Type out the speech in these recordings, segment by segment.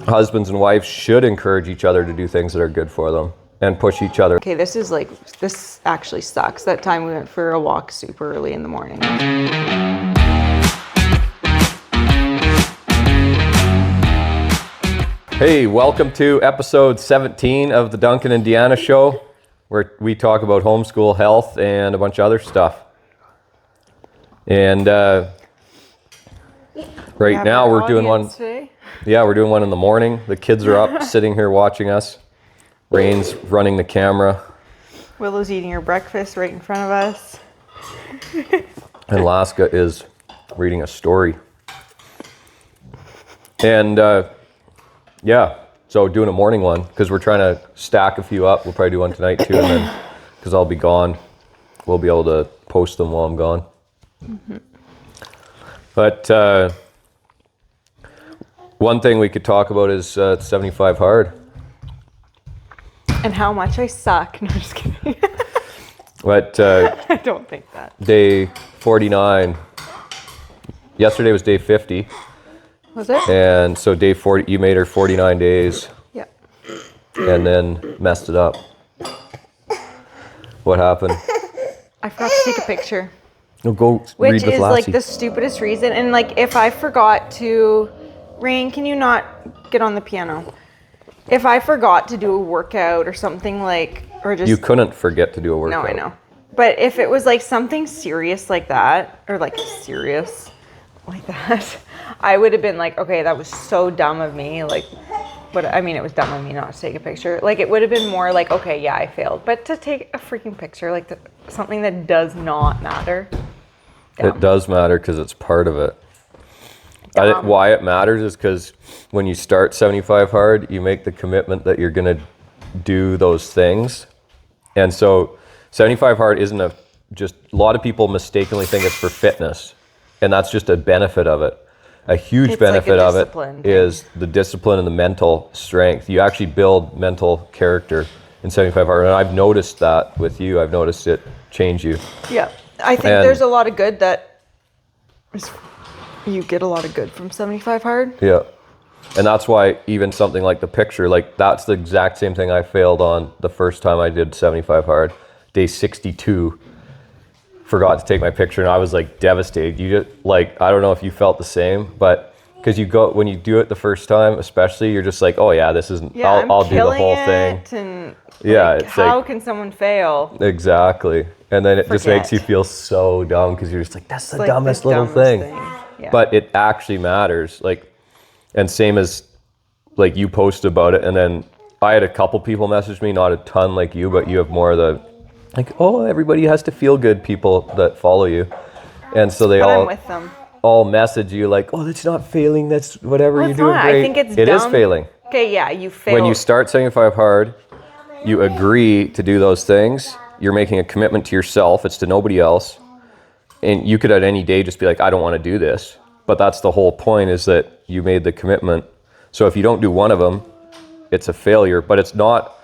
husbands and wives should encourage each other to do things that are good for them and push each other. Okay, this actually sucks. That time we went for a walk super early in the morning. Hey, welcome to episode 17 of the Duncan and Deanna Show, where we talk about homeschool, health, and a bunch of other stuff. And right now we're doing one. Today. Yeah, we're doing one in the morning. The kids are up, sitting here watching us. Rain's running the camera. Willow's eating her breakfast right in front of us. And Alaska is reading a story. And yeah, so doing a morning one because we're trying to stack a few up. We'll probably do one tonight too, and then because I'll be gone, we'll be able to post them while I'm gone. Mm-hmm. But one thing we could talk about is 75 hard. And how much I suck. No, I'm just kidding. But I don't think that. Day 49. Yesterday was day 50. Was it? And so day 40, you made her 49 days. Yeah. And then messed it up. What happened? I forgot to take a picture. No, go Which read with is Lassie. like the stupidest reason. And like if I forgot to, Rain, can you not get on the piano? If I forgot to do a workout or something like, or just. You couldn't forget to do a workout. No, I know. But if it was like something serious like that, or like serious like that, I would have been like, okay, that was so dumb of me. Like, but I mean, it was dumb of me not to take a picture. Like, it would have been more like, okay, yeah, I failed. But to take a freaking picture, like something that does not matter. Dumb. It does matter because it's part of it. Why it matters is because when you start 75 hard, you make the commitment that you're going to do those things. And so 75 hard isn't a lot of people mistakenly think it's for fitness. And that's just a benefit of it. A huge benefit of it is the discipline and the mental strength. You actually build mental character in 75 hard. And I've noticed that with you. I've noticed it change you. Yeah. I think there's a lot of good that you get a lot of good from 75 hard. Yeah. And that's why even something like the picture, like that's the exact same thing I failed on the first time I did 75 hard. Day 62. Forgot to take my picture and I was like devastated. You just like, I don't know if you felt the same, but because when you do it the first time, especially, you're just like, oh yeah, this isn't, I'll do the whole thing. And yeah. Like, it's how like, can someone fail? Exactly. And then it just makes you feel so dumb because you're just like, that's the dumbest little thing. Yeah. But it actually matters. Like, and same as like you posted about it. And then I had a couple people message me, not a ton like you, but you have more of the, like, oh, everybody has to feel good people that follow you. And so they I'm with them. all message you like, oh, that's not failing. That's whatever, you're doing great. I think it's It dumb. is failing. Okay, yeah, you fail. When you start 75 hard, you agree to do those things. You're making a commitment to yourself. It's to nobody else. And you could at any day just be like, I don't want to do this. But that's the whole point, is that you made the commitment. So if you don't do one of them, it's a failure. But it's not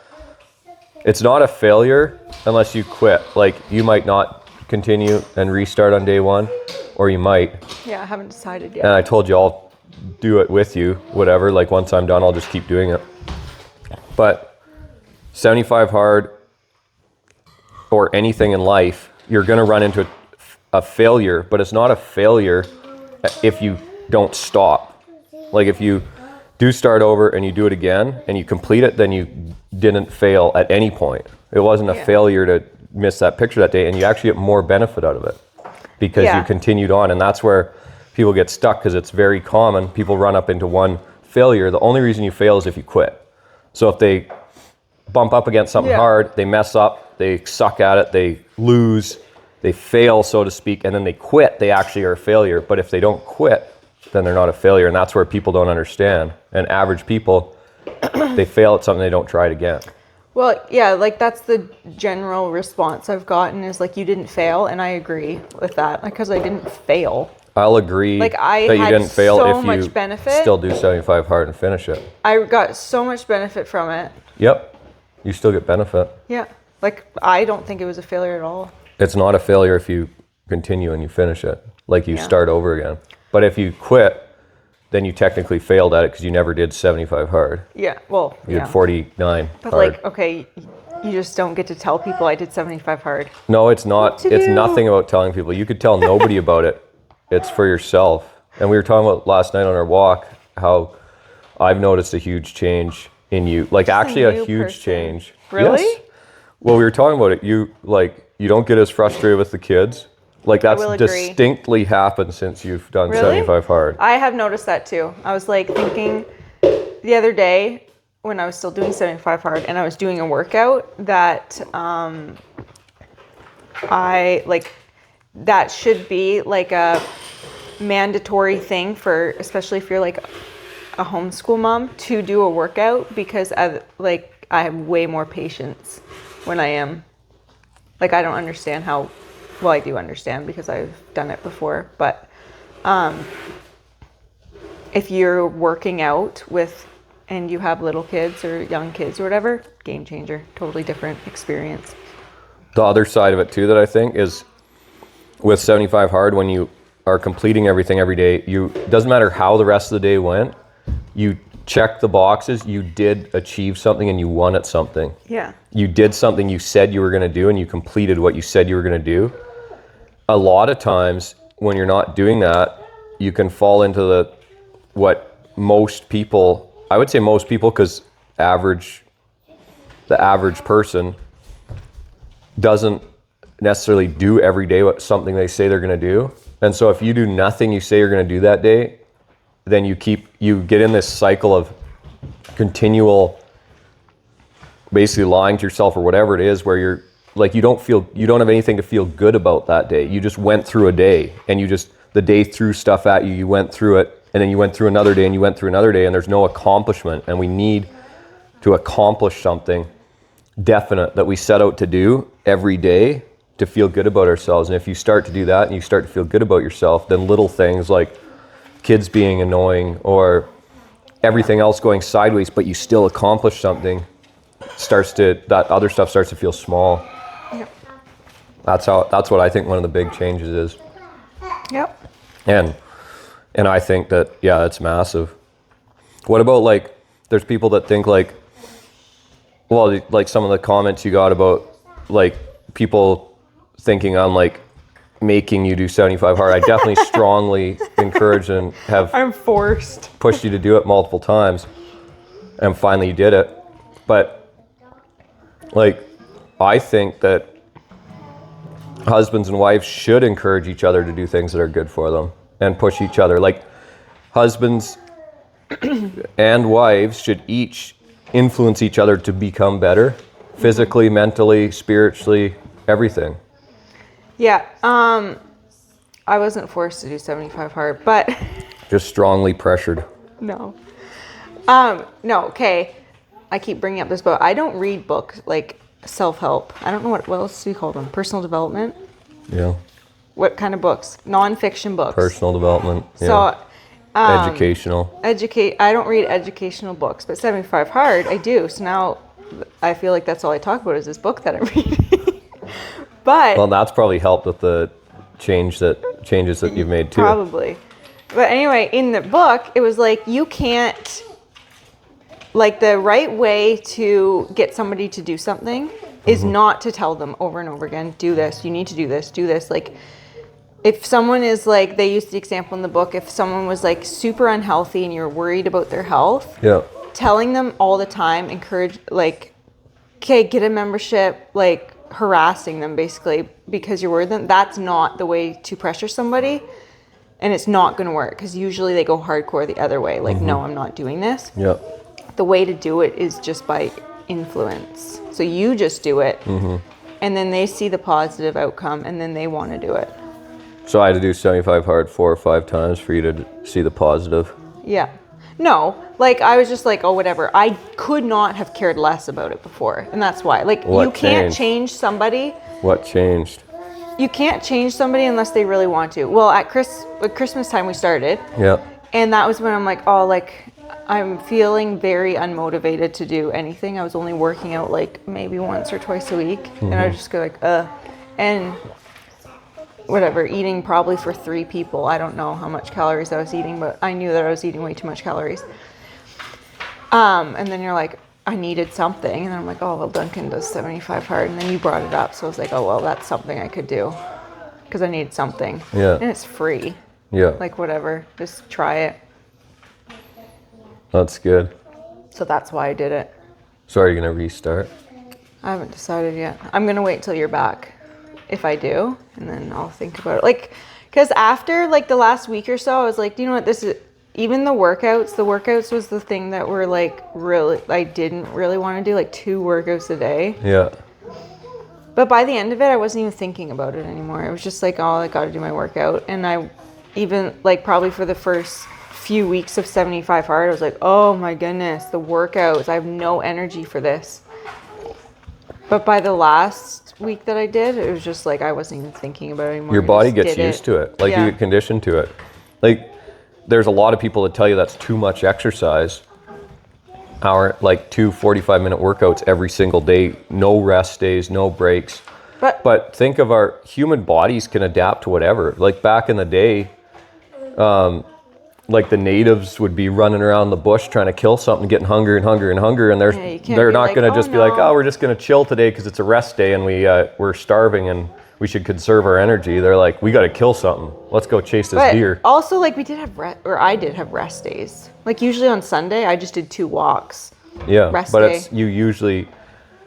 a failure unless you quit. Like, you might not continue and restart on day one, or you might. Yeah, I haven't decided yet. And I told you I'll do it with you, whatever. Like, once I'm done, I'll just keep doing it. But 75 hard or anything in life, you're going to run into a failure, but it's not a failure if you don't stop. Like, if you do start over and you do it again and you complete it, then you didn't fail at any point. It wasn't a failure to miss that picture that day, and you actually get more benefit out of it because you continued on. And that's where people get stuck, because it's very common. People run up into one failure. The only reason you fail is if you quit. So if they bump up against something hard, they mess up, they suck at it, they lose, they fail, so to speak, and then they quit, they actually are a failure. But if they don't quit, then they're not a failure. And that's where people don't understand. And average people, they fail at something, they don't try it again. Well, yeah, like that's the general response I've gotten, is like, you didn't fail. And I agree with that, because I didn't fail. I'll agree like, I that you had didn't fail so if much you benefit. Still do 75 hard and finish it. I got so much benefit from it. Yep. You still get benefit. Yeah. Like, I don't think it was a failure at all. It's not a failure if you continue and you finish it. Like, you start over again. But if you quit, then you technically failed at it because you never did 75 hard. Yeah. Well, You yeah. did 49 But hard. like, okay, you just don't get to tell people I did 75 hard. No, it's not. to It's do. nothing about telling people. You could tell nobody about it. It's for yourself. And we were talking about last night on our walk how I've noticed a huge change in you. Like actually a new huge person. change. Really? Yes. Well, we were talking about it. You don't get as frustrated with the kids. Like that's will agree. distinctly happened since you've done Really? 75 hard. I have noticed that too. I was like thinking the other day when I was still doing 75 hard and I was doing a workout that I like that should be like a mandatory thing for, especially if you're like a homeschool mom, to do a workout, because I have way more patience when I am like, I don't understand how, well, I do understand because I've done it before, but if you're working out with and you have little kids or young kids or whatever, game changer, totally different experience. The other side of it too that I think is with 75 hard, when you are completing everything every day, doesn't matter how the rest of the day went, you check the boxes, you did achieve something and you won at something. Yeah. You did something you said you were going to do and you completed what you said you were going to do. A lot of times when you're not doing that, you can fall into what most people, I would say most people, because the average person doesn't necessarily do every day something they say they're going to do. And so if you do nothing you say you're going to do that day, then you get in this cycle of continual basically lying to yourself or whatever it is, where you're like, you don't have anything to feel good about that day. You just went through a day and the day threw stuff at you, you went through it, and then you went through another day and you went through another day, and there's no accomplishment. And we need to accomplish something definite that we set out to do every day to feel good about ourselves. And if you start to do that and you start to feel good about yourself, then little things like kids being annoying or everything else going sideways, but you still accomplish something, that other stuff starts to feel small. Yep. That's what I think one of the big changes is. Yep. And I think that, yeah, it's massive. What about like, there's people that think like, well, like some of the comments you got about like people thinking I'm like making you do 75 hard. I definitely strongly encourage and I'm forced. pushed you to do it multiple times, and finally you did it. But like, I think that husbands and wives should encourage each other to do things that are good for them and push each other. Like husbands and wives should each influence each other to become better, physically, mentally, spiritually, everything. Yeah. I wasn't forced to do 75 hard, but Just strongly pressured. no. No, okay. I keep bringing up this book. I don't read books like self-help. I don't know what else do you call them? Personal development? Yeah. What kind of books? Non-fiction books. Personal development. Yeah. So Educational. I don't read educational books, but 75 hard I do. So now I feel like that's all I talk about is this book that I'm reading. But Well, that's probably helped with the changes that you've made too. probably. But anyway, in the book, it was like you can't, like the right way to get somebody to do something is not to tell them over and over again, do this, you need to do this, do this. Like if someone is like, they used the example in the book, if someone was like super unhealthy and you're worried about their health, Yeah. telling them all the time, encourage, like, okay, get a membership, like harassing them basically because you're worried them, that's not the way to pressure somebody, and it's not going to work because usually they go hardcore the other way, like, no, I'm not doing this. Yeah. The way to do it is just by influence. So you just do it, and then they see the positive outcome, and then they want to do it. So I had to do 75 hard 4 or 5 times for you to see the positive. Yeah. No, like I was just like, oh, whatever. I could not have cared less about it before, and that's why. Like, What you can't changed? change somebody. What changed? You can't change somebody unless they really want to. Well, at Christmas time we started, Yeah. and that was when I'm like, oh, like I'm feeling very unmotivated to do anything. I was only working out like maybe once or twice a week, and I would just go like, and whatever, eating probably for 3 people. I don't know how much calories I was eating, but I knew that I was eating way too much calories. And then you're like, I needed something. And then I'm like, oh, well, Duncan does 75 hard. And then you brought it up. So I was like, oh, well, that's something I could do because I needed something. Yeah. And it's free. Yeah. Like, whatever. Just try it. That's good. So that's why I did it. So are you going to restart? I haven't decided yet. I'm going to wait till you're back if I do. And then I'll think about it. Like, because after, like, the last week or so, I was like, do you know what, this is... Even the workouts was the thing that were like really, I didn't really want to do, like 2 workouts a day. Yeah. But by the end of it, I wasn't even thinking about it anymore. It was just like, oh, I got to do my workout. And I even like probably for the first few weeks of 75 hard, I was like, oh my goodness, the workouts. I have no energy for this. But by the last week that I did, it was just like I wasn't even thinking about it anymore. Your body gets used to it. Like you get conditioned to it. Like there's a lot of people that tell you that's too much exercise. Like 2 45-minute workouts every single day, no rest days, no breaks. But think of our human bodies can adapt to whatever. Like back in the day, like the natives would be running around the bush trying to kill something, getting hungrier and hungrier and hungrier, and they're not going to just be like, oh, we're just going to chill today because it's a rest day and we're starving and we should conserve our energy. They're like, we got to kill something. Let's go chase this deer. Also, like I did have rest days. Like usually on Sunday, I just did 2 walks. Yeah, but you usually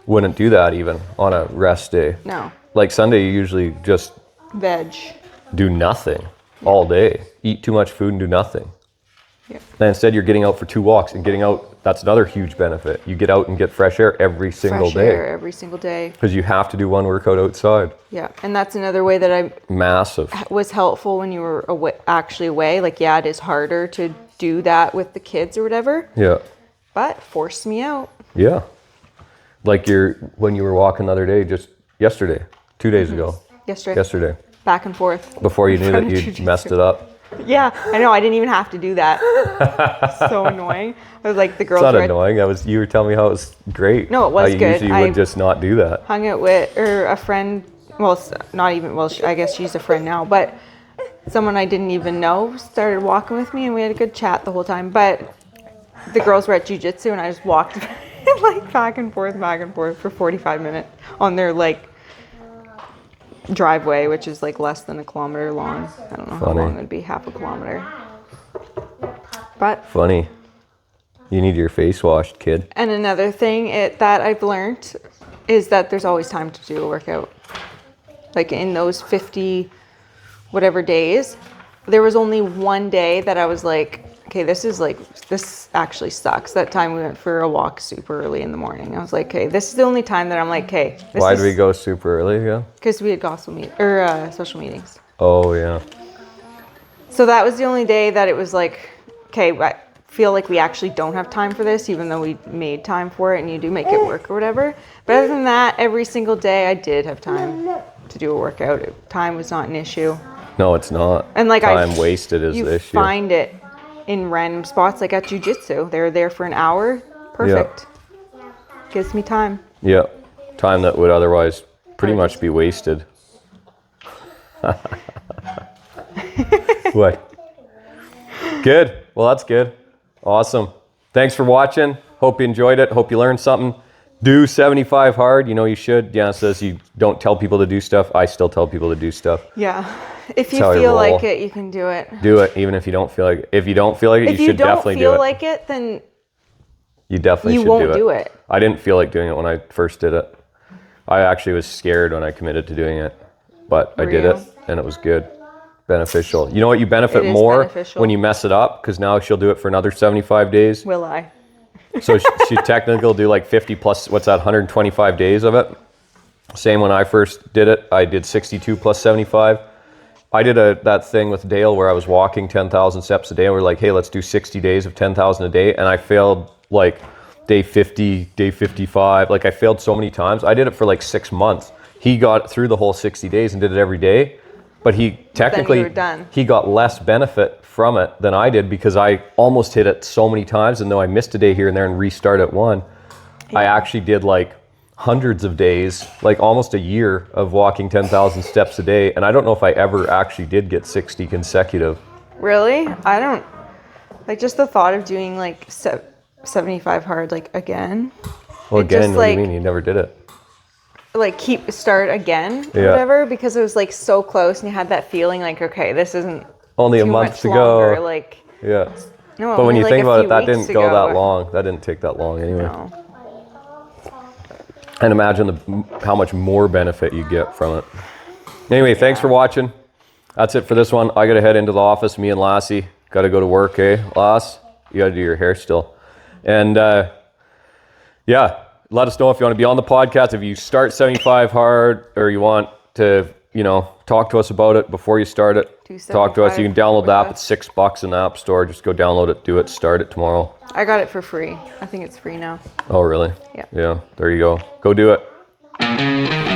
wouldn't do that even on a rest day. No. Like Sunday, you usually just do nothing all day. Eat too much food and do nothing. Yeah. And instead, you're getting out for 2 walks and getting out. That's another huge benefit. You get out and get fresh air every single day. Because you have to do 1 workout outside. Yeah, and that's another way that was helpful when you were actually away. Like, yeah, it is harder to do that with the kids or whatever. Yeah. But forced me out. Yeah. Like when you were walking the other day, just yesterday, 2 days ago. Yesterday. Back and forth. Before you knew that you'd messed it up. Yeah, I know. I didn't even have to do that. So annoying. I was like, the girls. It's not annoying. You were telling me how it was great. No, it was good. You usually would just not do that. Hung out with a friend. Well, not even. Well, I guess she's a friend now, but someone I didn't even know started walking with me, and we had a good chat the whole time. But the girls were at jiu-jitsu, and I just walked like back and forth for 45 minutes on their like driveway, which is like less than a kilometer long. I don't know how long it would be, half a kilometer. But funny. You need your face washed, kid. And another thing that I've learned is that there's always time to do a workout. Like in those 50 whatever days, there was only 1 day that I was like, okay, this actually sucks. That time we went for a walk super early in the morning. I was like, okay, this is the only time that I'm like, okay. Why did we go super early again? Because we had social meetings. Oh, yeah. So that was the only day that it was like, okay, I feel like we actually don't have time for this, even though we made time for it and you do make it work or whatever. But other than that, every single day I did have time to do a workout. Time was not an issue. No, it's not. And like time wasted is the issue. You find it in random spots, like at jiu-jitsu. They're there for an hour. Perfect. Yeah. Gives me time. Yeah. Time that would otherwise pretty much be wasted. What? Good. Well, that's good. Awesome. Thanks for watching. Hope you enjoyed it. Hope you learned something. Do 75 hard. You know you should. Deanna says you don't tell people to do stuff. I still tell people to do stuff. Yeah. If you feel like it, you can do it. Do it, even if you don't feel like it. If you don't feel like it, you should definitely do it. If you don't feel like it, then you definitely should do it. You won't do it. I didn't feel like doing it when I first did it. I actually was scared when I committed to doing it, but I did it, and it was good, beneficial. You know what? You benefit more when you mess it up, because now she'll do it for another 75 days. Will I? So she technically will do like 50 plus, what's that, 125 days of it. Same when I first did it. I did 62 plus 75. I did that thing with Dale where I was walking 10,000 steps a day. And we're like, hey, let's do 60 days of 10,000 a day. And I failed like day 50, day 55. Like I failed so many times. I did it for like 6 months. He got through the whole 60 days and did it every day. But he got less benefit from it than I did, because I almost hit it so many times. And though I missed a day here and there and restart at one, I actually did like hundreds of days, like almost a year of walking 10,000 steps a day. And I don't know if I ever actually did get 60 consecutive. Really? I don't, like just the thought of doing like 75 hard, like again. Well, It again, just, what do you like- mean? You never did it. Like start again or Yeah. whatever, because it was like so close and you had that feeling like, okay, this isn't Only a too month much to longer. go. Like, Yeah. no, But when only, you like, think a about it, few that weeks didn't go ago. that long. That didn't take that long anyway. No. And imagine how much more benefit you get from it. Anyway, thanks for watching. That's it for this one. I got to head into the office. Me and Lassie got to go to work, eh, Lass? You got to do your hair still. And yeah, let us know if you want to be on the podcast. If you start 75 hard or you want to, talk to us about it before you start it. Talk to us. You can download the app. It's $6 in the App Store. Just go download it, do it, start it tomorrow. I got it for free. I think it's free now. Oh, really? Yeah. Yeah, there you go. Go do it.